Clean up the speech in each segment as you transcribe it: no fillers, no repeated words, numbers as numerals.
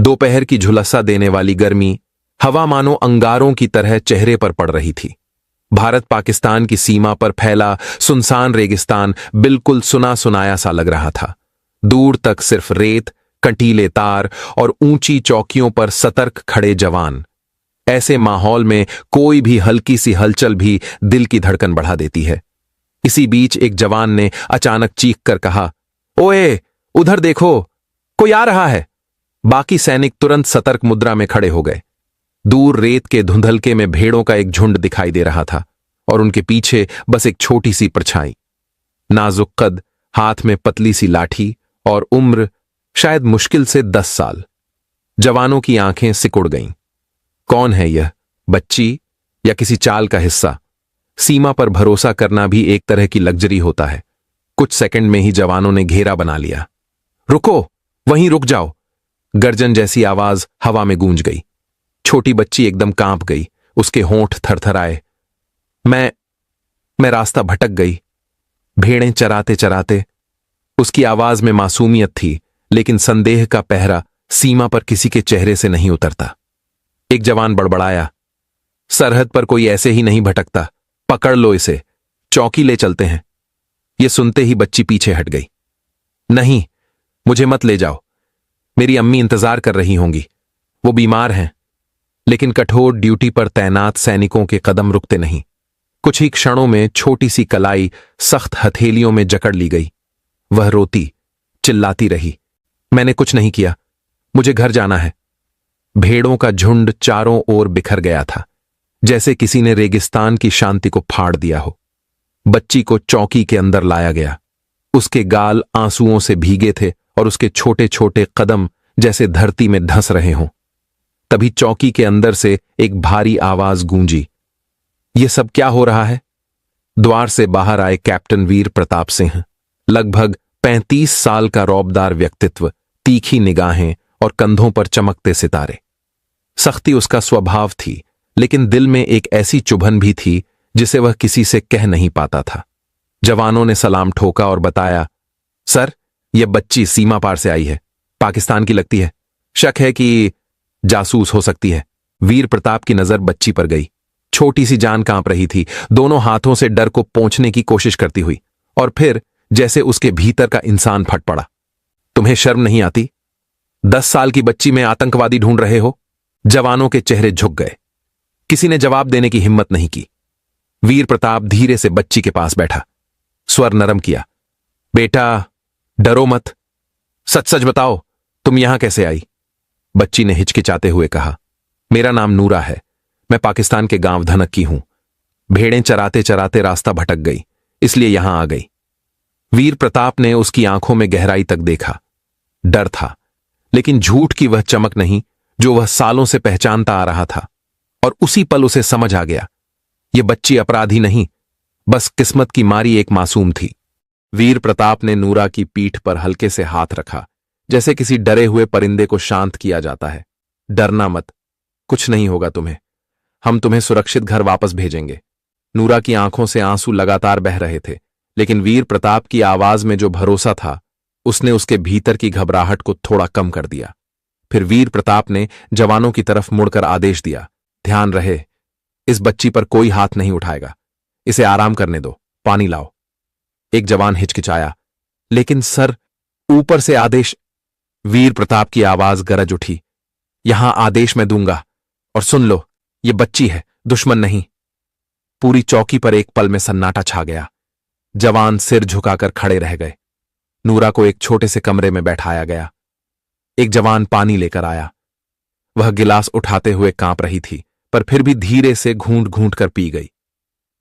दोपहर की झुलसा देने वाली गर्मी हवा मानो अंगारों की तरह चेहरे पर पड़ रही थी। भारत पाकिस्तान की सीमा पर फैला सुनसान रेगिस्तान बिल्कुल सुना सुनाया सा लग रहा था। दूर तक सिर्फ रेत, कंटीले तार और ऊंची चौकियों पर सतर्क खड़े जवान। ऐसे माहौल में कोई भी हल्की सी हलचल भी दिल की धड़कन बढ़ा देती है। इसी बीच एक जवान ने अचानक चीख कर कहा, ओए, उधर देखो, कोई आ रहा है। बाकी सैनिक तुरंत सतर्क मुद्रा में खड़े हो गए। दूर रेत के धुंधलके में भेड़ों का एक झुंड दिखाई दे रहा था और उनके पीछे बस एक छोटी सी परछाई। नाजुक कद, हाथ में पतली सी लाठी और उम्र शायद मुश्किल से 10 साल। जवानों की आंखें सिकुड़ गईं। कौन है यह? बच्ची या किसी चाल का हिस्सा? सीमा पर भरोसा करना भी एक तरह की लग्जरी होता है। कुछ सेकंड में ही जवानों ने घेरा बना लिया। रुको, वहीं रुक जाओ। गर्जन जैसी आवाज हवा में गूंज गई। छोटी बच्ची एकदम कांप गई, उसके होंठ थरथराए। मैं रास्ता भटक गई। भेड़ें चराते चराते। उसकी आवाज में मासूमियत थी, लेकिन संदेह का पहरा सीमा पर किसी के चेहरे से नहीं उतरता। एक जवान बड़बड़ाया, सरहद पर कोई ऐसे ही नहीं भटकता, पकड़ लो इसे, चौकी ले चलते हैं। यह सुनते ही बच्ची पीछे हट गई। नहीं, मुझे मत ले जाओ, मेरी अम्मी इंतजार कर रही होंगी, वो बीमार हैं। लेकिन कठोर ड्यूटी पर तैनात सैनिकों के कदम रुकते नहीं। कुछ ही क्षणों में छोटी सी कलाई सख्त हथेलियों में जकड़ ली गई। वह रोती, चिल्लाती रही, मैंने कुछ नहीं किया, मुझे घर जाना है। भेड़ों का झुंड चारों ओर बिखर गया था, जैसे किसी ने रेगिस्तान की शांति को फाड़ दिया हो। बच्ची को चौकी के अंदर लाया गया। उसके गाल आंसुओं से भीगे थे और उसके छोटे छोटे कदम जैसे धरती में धंस रहे हों। तभी चौकी के अंदर से एक भारी आवाज गूंजी, यह सब क्या हो रहा है? द्वार से बाहर आए कैप्टन वीर प्रताप सिंह, लगभग 35 साल का रौबदार व्यक्तित्व, तीखी निगाहें और कंधों पर चमकते सितारे। सख्ती उसका स्वभाव थी, लेकिन दिल में एक ऐसी चुभन भी थी जिसे वह किसी से कह नहीं पाता था। जवानों ने सलाम ठोका और बताया, सर, यह बच्ची सीमा पार से आई है, पाकिस्तान की लगती है, शक है कि जासूस हो सकती है। वीर प्रताप की नजर बच्ची पर गई। छोटी सी जान कांप रही थी, दोनों हाथों से डर को पोंछने की कोशिश करती हुई, और फिर जैसे उसके भीतर का इंसान फट पड़ा। तुम्हें शर्म नहीं आती? 10 साल की बच्ची में आतंकवादी ढूंढ रहे हो? जवानों के चेहरे झुक गए। किसी ने जवाब देने की हिम्मत नहीं की। वीर प्रताप धीरे से बच्ची के पास बैठा, स्वर नरम किया, बेटा डरो मत, सच सच बताओ, तुम यहां कैसे आई? बच्ची ने हिचकिचाते हुए कहा, मेरा नाम नूरा है, मैं पाकिस्तान के गांव धनक की हूं। भेड़ें चराते चराते रास्ता भटक गई, इसलिए यहां आ गई। वीर प्रताप ने उसकी आंखों में गहराई तक देखा। डर था, लेकिन झूठ की वह चमक नहीं जो वह सालों से पहचानता आ रहा था। और उसी पल उसे समझ आ गया, यह बच्ची अपराधी नहीं, बस किस्मत की मारी एक मासूम थी। वीर प्रताप ने नूरा की पीठ पर हल्के से हाथ रखा, जैसे किसी डरे हुए परिंदे को शांत किया जाता है। डरना मत, कुछ नहीं होगा तुम्हें, हम तुम्हें सुरक्षित घर वापस भेजेंगे। नूरा की आंखों से आंसू लगातार बह रहे थे, लेकिन वीर प्रताप की आवाज में जो भरोसा था, उसने उसके भीतर की घबराहट को थोड़ा कम कर दिया। फिर वीर प्रताप ने जवानों की तरफ मुड़कर आदेश दिया, ध्यान रहे, इस बच्ची पर कोई हाथ नहीं उठाएगा, इसे आराम करने दो, पानी लाओ। एक जवान हिचकिचाया, लेकिन सर, ऊपर से आदेश। वीर प्रताप की आवाज गरज उठी, यहां आदेश मैं दूंगा, और सुन लो, ये बच्ची है, दुश्मन नहीं। पूरी चौकी पर एक पल में सन्नाटा छा गया। जवान सिर झुकाकर खड़े रह गए। नूरा को एक छोटे से कमरे में बैठाया गया। एक जवान पानी लेकर आया। वह गिलास उठाते हुए कांप रही थी, पर फिर भी धीरे से घूंट घूंट कर पी गई।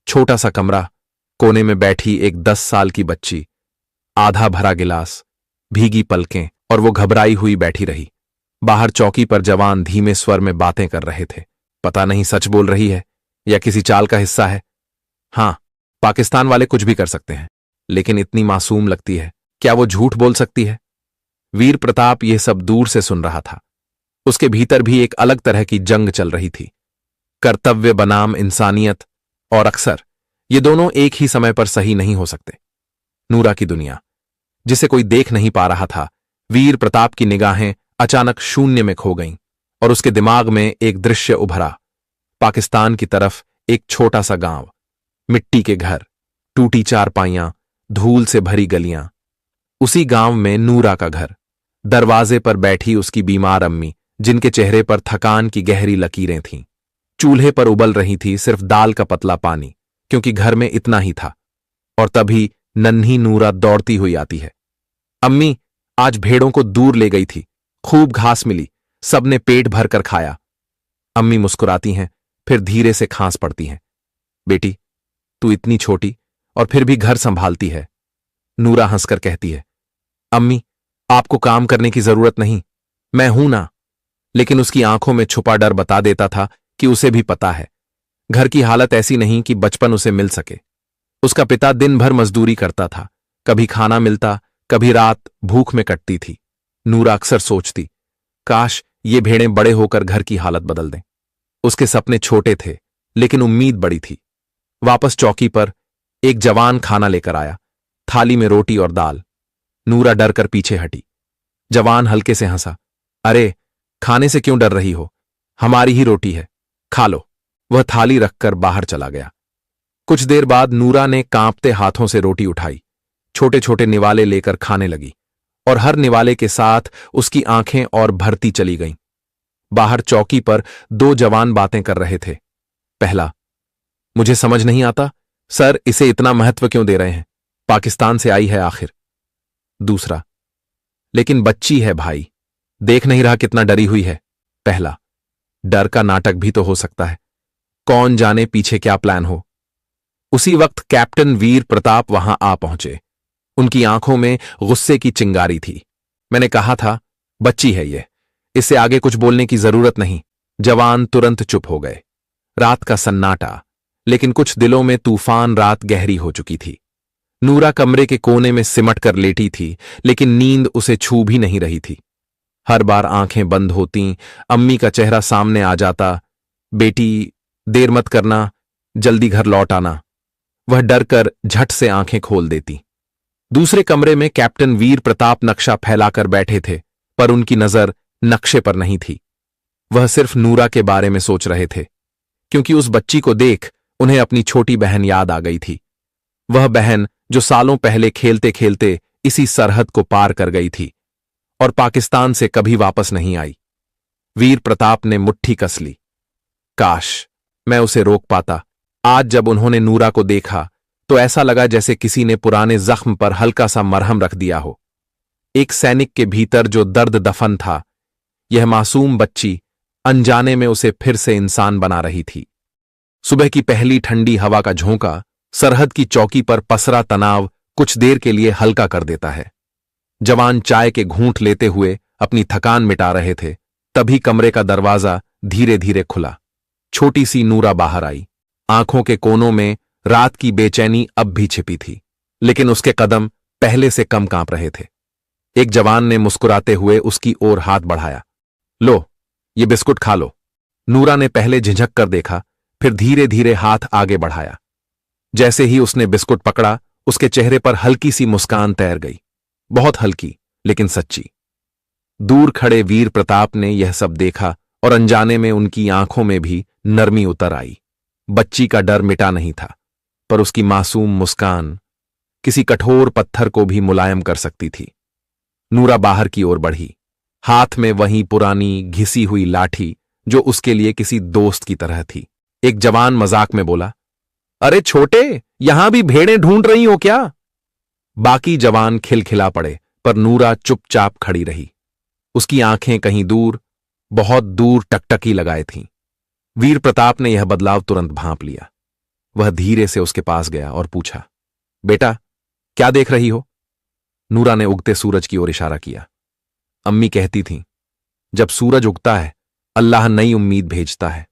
छोटा सा कमरा, कोने में बैठी एक 10 साल की बच्ची, आधा भरा गिलास, भीगी पलकें, और वो घबराई हुई बैठी रही। बाहर चौकी पर जवान धीमे स्वर में बातें कर रहे थे। पता नहीं सच बोल रही है या किसी चाल का हिस्सा है। हां, पाकिस्तान वाले कुछ भी कर सकते हैं, लेकिन इतनी मासूम लगती है, क्या वो झूठ बोल सकती है? वीर प्रताप यह सब दूर से सुन रहा था। उसके भीतर भी एक अलग तरह की जंग चल रही थी। कर्तव्य बनाम इंसानियत, और अक्सर ये दोनों एक ही समय पर सही नहीं हो सकते। नूरा की दुनिया, जिसे कोई देख नहीं पा रहा था, वीर प्रताप की निगाहें अचानक शून्य में खो गईं और उसके दिमाग में एक दृश्य उभरा। पाकिस्तान की तरफ एक छोटा सा गांव, मिट्टी के घर, टूटी चारपाइयां, धूल से भरी गलियां। उसी गांव में नूरा का घर। दरवाजे पर बैठी उसकी बीमार अम्मी, जिनके चेहरे पर थकान की गहरी लकीरें थीं। चूल्हे पर उबल रही थी सिर्फ दाल का पतला पानी, क्योंकि घर में इतना ही था। और तभी नन्ही नूरा दौड़ती हुई आती है। अम्मी, आज भेड़ों को दूर ले गई थी, खूब घास मिली, सबने पेट भर कर खाया। अम्मी मुस्कुराती हैं, फिर धीरे से खांस पड़ती हैं। बेटी, तू इतनी छोटी और फिर भी घर संभालती है। नूरा हंसकर कहती है, अम्मी, आपको काम करने की जरूरत नहीं, मैं हूं ना। लेकिन उसकी आंखों में छुपा डर बता देता था कि उसे भी पता है, घर की हालत ऐसी नहीं कि बचपन उसे मिल सके। उसका पिता दिन भर मजदूरी करता था, कभी खाना मिलता, कभी रात भूख में कटती थी। नूरा अक्सर सोचती, काश ये भेड़ें बड़े होकर घर की हालत बदल दें। उसके सपने छोटे थे, लेकिन उम्मीद बड़ी थी। वापस चौकी पर एक जवान खाना लेकर आया, थाली में रोटी और दाल। नूरा डर कर पीछे हटी। जवान हल्के से हंसा, अरे, खाने से क्यों डर रही हो, हमारी ही रोटी है, खा लो। वह थाली रखकर बाहर चला गया। कुछ देर बाद नूरा ने कांपते हाथों से रोटी उठाई, छोटे छोटे निवाले लेकर खाने लगी, और हर निवाले के साथ उसकी आंखें और भरती चली गईं। बाहर चौकी पर दो जवान बातें कर रहे थे। पहला, मुझे समझ नहीं आता, सर इसे इतना महत्व क्यों दे रहे हैं, पाकिस्तान से आई है आखिर। दूसरा, लेकिन बच्ची है भाई, देख नहीं रहा कितना डरी हुई है। पहला, डर का नाटक भी तो हो सकता है, कौन जाने पीछे क्या प्लान हो। उसी वक्त कैप्टन वीर प्रताप वहां आ पहुंचे। उनकी आंखों में गुस्से की चिंगारी थी। मैंने कहा था, बच्ची है ये, इससे आगे कुछ बोलने की जरूरत नहीं। जवान तुरंत चुप हो गए। रात का सन्नाटा, लेकिन कुछ दिलों में तूफान रात गहरी हो चुकी थी। नूरा कमरे के कोने में सिमट कर लेटी थी, लेकिन नींद उसे छू भी नहीं रही थी। हर बार आंखें बंद होती, अम्मी का चेहरा सामने आ जाता, बेटी देर मत करना, जल्दी घर लौट आना। वह डर कर झट से आंखें खोल देती। दूसरे कमरे में कैप्टन वीर प्रताप नक्शा फैलाकर बैठे थे, पर उनकी नजर नक्शे पर नहीं थी। वह सिर्फ नूरा के बारे में सोच रहे थे, क्योंकि उस बच्ची को देख उन्हें अपनी छोटी बहन याद आ गई थी। वह बहन जो सालों पहले खेलते खेलते इसी सरहद को पार कर गई थी और पाकिस्तान से कभी वापस नहीं आई। वीर प्रताप ने मुट्ठी कस ली। काश मैं उसे रोक पाता। आज जब उन्होंने नूरा को देखा तो ऐसा लगा जैसे किसी ने पुराने जख्म पर हल्का सा मरहम रख दिया हो। एक सैनिक के भीतर जो दर्द दफन था, यह मासूम बच्ची अनजाने में उसे फिर से इंसान बना रही थी। सुबह की पहली ठंडी हवा का झोंका सरहद की चौकी पर पसरा तनाव कुछ देर के लिए हल्का कर देता है। जवान चाय के घूंट लेते हुए अपनी थकान मिटा रहे थे, तभी कमरे का दरवाजा धीरे धीरे खुला। छोटी सी नूरा बाहर आई। आंखों के कोनों में रात की बेचैनी अब भी छिपी थी, लेकिन उसके कदम पहले से कम कांप रहे थे। एक जवान ने मुस्कुराते हुए उसकी ओर हाथ बढ़ाया। लो, ये बिस्कुट खा लो। नूरा ने पहले झिझक कर देखा, फिर धीरे धीरे हाथ आगे बढ़ाया। जैसे ही उसने बिस्कुट पकड़ा, उसके चेहरे पर हल्की सी मुस्कान तैर गई, बहुत हल्की लेकिन सच्ची। दूर खड़े वीर प्रताप ने यह सब देखा और अनजाने में उनकी आंखों में भी नरमी उतर आई। बच्ची का डर मिटा नहीं था, पर उसकी मासूम मुस्कान किसी कठोर पत्थर को भी मुलायम कर सकती थी। नूरा बाहर की ओर बढ़ी, हाथ में वही पुरानी घिसी हुई लाठी जो उसके लिए किसी दोस्त की तरह थी। एक जवान मजाक में बोला, अरे छोटे, यहां भी भेड़ें ढूंढ रही हो क्या? बाकी जवान खिलखिला पड़े, पर नूरा चुपचाप खड़ी रही। उसकी आंखें कहीं दूर, बहुत दूर टकटकी लगाए थीं। वीर प्रताप ने यह बदलाव तुरंत भांप लिया। वह धीरे से उसके पास गया और पूछा, बेटा क्या देख रही हो? नूरा ने उगते सूरज की ओर इशारा किया। अम्मी कहती थीं, जब सूरज उगता है अल्लाह नई उम्मीद भेजता है।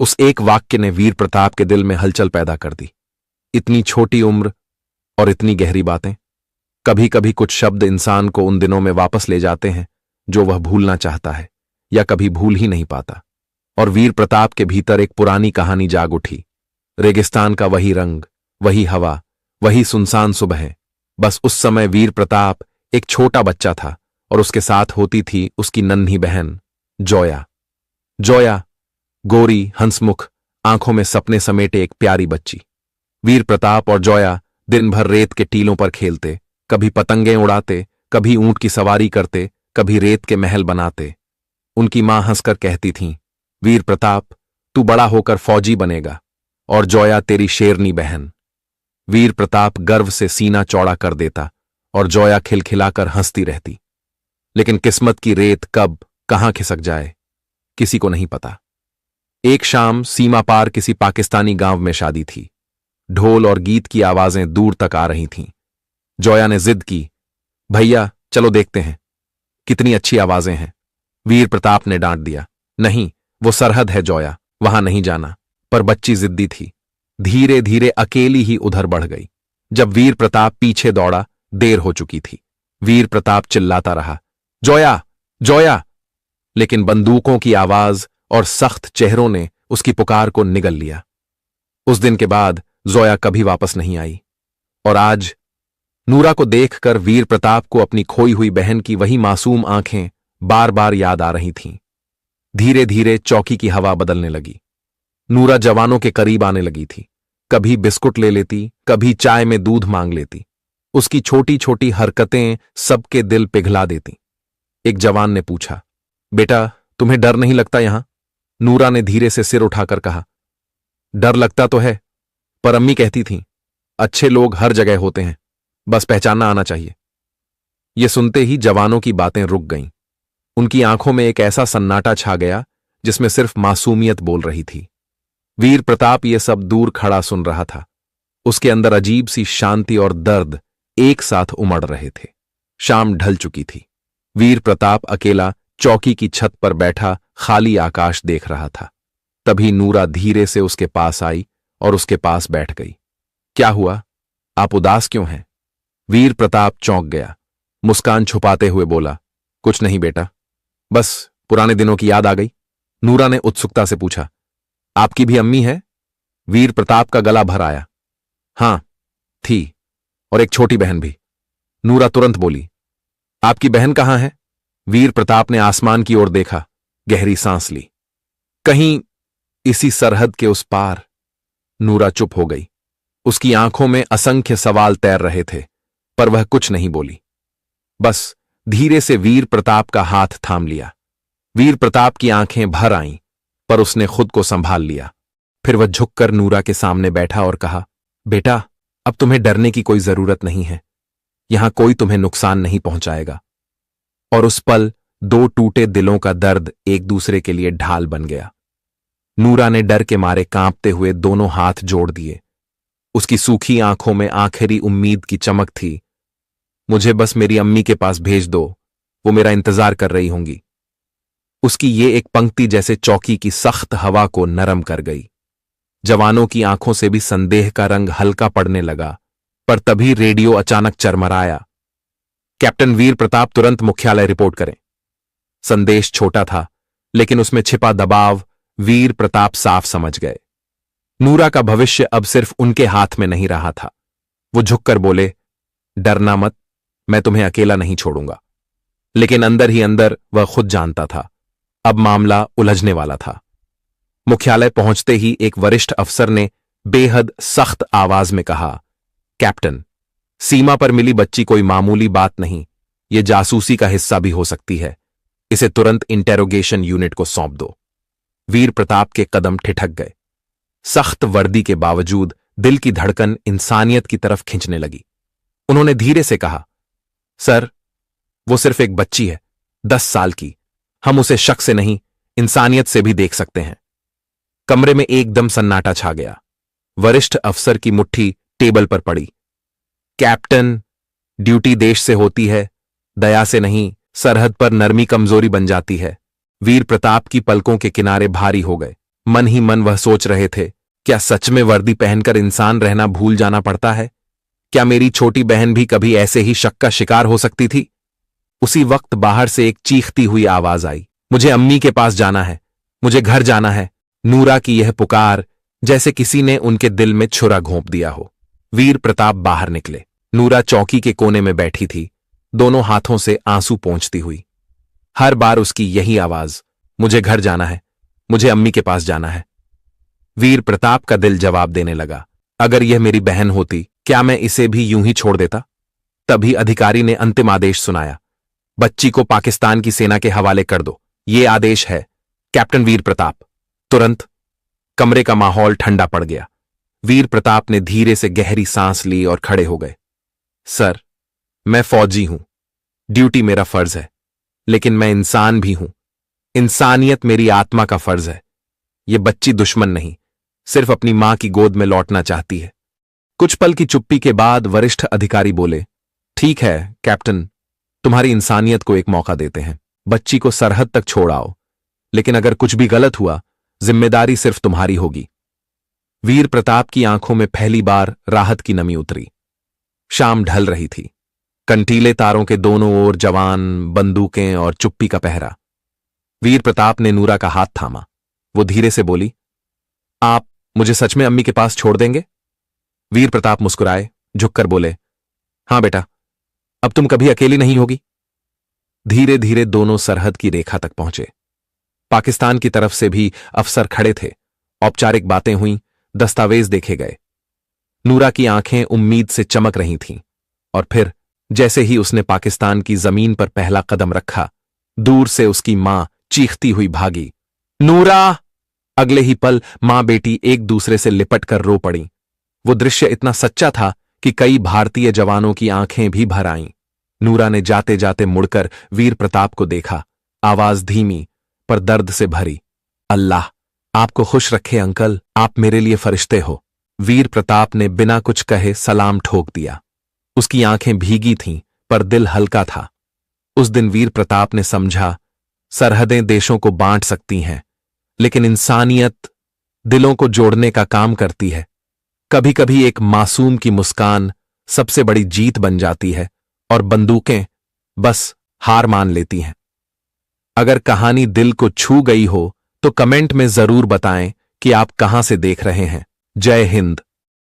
उस एक वाक्य ने वीर प्रताप के दिल में हलचल पैदा कर दी। इतनी छोटी उम्र और इतनी गहरी बातें। कभी कभी कुछ शब्द इंसान को उन दिनों में वापस ले जाते हैं जो वह भूलना चाहता है या कभी भूल ही नहीं पाता। और वीर प्रताप के भीतर एक पुरानी कहानी जाग उठी। रेगिस्तान का वही रंग, वही हवा, वही सुनसान सुबह। बस उस समय वीर प्रताप एक छोटा बच्चा था और उसके साथ होती थी उसकी नन्ही बहन जोया। जोया गोरी, हंसमुख, आंखों में सपने समेटे एक प्यारी बच्ची। वीर प्रताप और जोया दिन भर रेत के टीलों पर खेलते, कभी पतंगें उड़ाते, कभी ऊंट की सवारी करते, कभी रेत के महल बनाते। उनकी मां हंसकर कहती थीं, वीर प्रताप, तू बड़ा होकर फौजी बनेगा, और जोया तेरी शेरनी बहन। वीर प्रताप गर्व से सीना चौड़ा कर देता और जोया खिलखिलाकर हंसती रहती। लेकिन किस्मत की रेत कब कहां खिसक जाए, किसी को नहीं पता। एक शाम सीमा पार किसी पाकिस्तानी गांव में शादी थी। ढोल और गीत की आवाजें दूर तक आ रही थीं। जोया ने जिद की, भैया चलो देखते हैं, कितनी अच्छी आवाजें हैं। वीर प्रताप ने डांट दिया, नहीं, वो सरहद है जोया, वहां नहीं जाना। पर बच्ची जिद्दी थी। धीरे धीरे अकेली ही उधर बढ़ गई। जब वीर प्रताप पीछे दौड़ा, देर हो चुकी थी। वीर प्रताप चिल्लाता रहा, जोया, जोया, लेकिन बंदूकों की आवाज और सख्त चेहरों ने उसकी पुकार को निगल लिया। उस दिन के बाद जोया कभी वापस नहीं आई। और आज नूरा को देखकर वीर प्रताप को अपनी खोई हुई बहन की वही मासूम आंखें बार बार याद आ रही थीं। धीरे धीरे चौकी की हवा बदलने लगी। नूरा जवानों के करीब आने लगी थी। कभी बिस्कुट ले लेती, कभी चाय में दूध मांग लेती। उसकी छोटी छोटी हरकतें सबके दिल पिघला देती। एक जवान ने पूछा, बेटा तुम्हें डर नहीं लगता यहां? नूरा ने धीरे से सिर उठाकर कहा, डर लगता तो है, पर अम्मी कहती थीं, अच्छे लोग हर जगह होते हैं, बस पहचानना आना चाहिए। ये सुनते ही जवानों की बातें रुक गईं। उनकी आंखों में एक ऐसा सन्नाटा छा गया जिसमें सिर्फ मासूमियत बोल रही थी। वीर प्रताप ये सब दूर खड़ा सुन रहा था। उसके अंदर अजीब सी शांति और दर्द एक साथ उमड़ रहे थे। शाम ढल चुकी थी। वीर प्रताप अकेला चौकी की छत पर बैठा खाली आकाश देख रहा था। तभी नूरा धीरे से उसके पास आई और उसके पास बैठ गई। क्या हुआ, आप उदास क्यों हैं? वीर प्रताप चौंक गया। मुस्कान छुपाते हुए बोला, कुछ नहीं बेटा, बस पुराने दिनों की याद आ गई। नूरा ने उत्सुकता से पूछा, आपकी भी अम्मी है? वीर प्रताप का गला भर आया। हां, थी, और एक छोटी बहन भी। नूरा तुरंत बोली, आपकी बहन कहां है? वीर प्रताप ने आसमान की ओर देखा, गहरी सांस ली। कहीं इसी सरहद के उस पार। नूरा चुप हो गई। उसकी आंखों में असंख्य सवाल तैर रहे थे, पर वह कुछ नहीं बोली। बस धीरे से वीर प्रताप का हाथ थाम लिया। वीर प्रताप की आंखें भर आईं, पर उसने खुद को संभाल लिया। फिर वह झुककर नूरा के सामने बैठा और कहा, बेटा अब तुम्हें डरने की कोई जरूरत नहीं है। यहां कोई तुम्हें नुकसान नहीं पहुंचाएगा। और उस पल दो टूटे दिलों का दर्द एक दूसरे के लिए ढाल बन गया। नूरा ने डर के मारे कांपते हुए दोनों हाथ जोड़ दिए। उसकी सूखी आंखों में आखिरी उम्मीद की चमक थी। मुझे बस मेरी अम्मी के पास भेज दो, वो मेरा इंतजार कर रही होंगी। उसकी ये एक पंक्ति जैसे चौकी की सख्त हवा को नरम कर गई। जवानों की आंखों से भी संदेह का रंग हल्का पड़ने लगा, पर तभी रेडियो अचानक चरमराया, कैप्टन वीर प्रताप तुरंत मुख्यालय रिपोर्ट करें। संदेश छोटा था, लेकिन उसमें छिपा दबाव वीर प्रताप साफ समझ गए। नूरा का भविष्य अब सिर्फ उनके हाथ में नहीं रहा था। वो झुककर बोले, डरना मत, मैं तुम्हें अकेला नहीं छोड़ूंगा। लेकिन अंदर ही अंदर वह खुद जानता था, अब मामला उलझने वाला था। मुख्यालय पहुंचते ही एक वरिष्ठ अफसर ने बेहद सख्त आवाज में कहा, कैप्टन, सीमा पर मिली बच्ची कोई मामूली बात नहीं, ये जासूसी का हिस्सा भी हो सकती है। इसे तुरंत इंटेरोगेशन यूनिट को सौंप दो। वीर प्रताप के कदम ठिठक गए। सख्त वर्दी के बावजूद दिल की धड़कन इंसानियत की तरफ खिंचने लगी। उन्होंने धीरे से कहा, सर, वो सिर्फ एक बच्ची है, 10 साल की। हम उसे शक से नहीं, इंसानियत से भी देख सकते हैं। कमरे में एकदम सन्नाटा छा गया। वरिष्ठ अफसर की मुट्ठी टेबल पर पड़ी। कैप्टन, ड्यूटी देश से होती है, दया से नहीं। सरहद पर नरमी कमजोरी बन जाती है। वीर प्रताप की पलकों के किनारे भारी हो गए। मन ही मन वह सोच रहे थे, क्या सच में वर्दी पहनकर इंसान रहना भूल जाना पड़ता है? क्या मेरी छोटी बहन भी कभी ऐसे ही शक का शिकार हो सकती थी? उसी वक्त बाहर से एक चीखती हुई आवाज आई, मुझे अम्मी के पास जाना है, मुझे घर जाना है। नूरा की यह पुकार जैसे किसी ने उनके दिल में छुरा घोंप दिया हो। वीर प्रताप बाहर निकले। नूरा चौकी के कोने में बैठी थी। दोनों हाथों से आंसू पोंछती हुई। हर बार उसकी यही आवाज, मुझे घर जाना है, मुझे अम्मी के पास जाना है। वीर प्रताप का दिल जवाब देने लगा, अगर यह मेरी बहन होती क्या मैं इसे भी यूं ही छोड़ देता? तभी अधिकारी ने अंतिम आदेश सुनाया, बच्ची को पाकिस्तान की सेना के हवाले कर दो। ये आदेश है कैप्टन वीर प्रताप। तुरंत कमरे का माहौल ठंडा पड़ गया। वीर प्रताप ने धीरे से गहरी सांस ली और खड़े हो गए। सर, मैं फौजी हूं, ड्यूटी मेरा फर्ज है, लेकिन मैं इंसान भी हूं। इंसानियत मेरी आत्मा का फर्ज है। यह बच्ची दुश्मन नहीं, सिर्फ अपनी मां की गोद में लौटना चाहती है। कुछ पल की चुप्पी के बाद वरिष्ठ अधिकारी बोले, ठीक है कैप्टन, तुम्हारी इंसानियत को एक मौका देते हैं। बच्ची को सरहद तक छोड़ आओ, लेकिन अगर कुछ भी गलत हुआ जिम्मेदारी सिर्फ तुम्हारी होगी। वीर प्रताप की आंखों में पहली बार राहत की नमी उतरी। शाम ढल रही थी। कंटीले तारों के दोनों ओर जवान, बंदूकें और चुप्पी का पहरा। वीर प्रताप ने नूरा का हाथ थामा। वो धीरे से बोली, आप मुझे सच में अम्मी के पास छोड़ देंगे? वीर प्रताप मुस्कुराए, झुककर बोले, हां बेटा, अब तुम कभी अकेली नहीं होगी। धीरे धीरे दोनों सरहद की रेखा तक पहुंचे। पाकिस्तान की तरफ से भी अफसर खड़े थे। औपचारिक बातें हुईं, दस्तावेज देखे गए। नूरा की आंखें उम्मीद से चमक रही थीं, और फिर जैसे ही उसने पाकिस्तान की जमीन पर पहला कदम रखा, दूर से उसकी मां चीखती हुई भागी, नूरा! अगले ही पल मां बेटी एक दूसरे से लिपट कर रो पड़ी। वो दृश्य इतना सच्चा था कि कई भारतीय जवानों की आंखें भी भर आईं। नूरा ने जाते जाते मुड़कर वीर प्रताप को देखा, आवाज धीमी पर दर्द से भरी, अल्लाह आपको खुश रखे अंकल, आप मेरे लिए फरिश्ते हो। वीर प्रताप ने बिना कुछ कहे सलाम ठोक दिया। उसकी आंखें भीगी थीं, पर दिल हल्का था। उस दिन वीर प्रताप ने समझा, सरहदें देशों को बांट सकती हैं, लेकिन इंसानियत दिलों को जोड़ने का काम करती है। कभी कभी एक मासूम की मुस्कान सबसे बड़ी जीत बन जाती है, और बंदूकें बस हार मान लेती हैं। अगर कहानी दिल को छू गई हो तो कमेंट में जरूर बताएं कि आप कहां से देख रहे हैं। जय हिंद।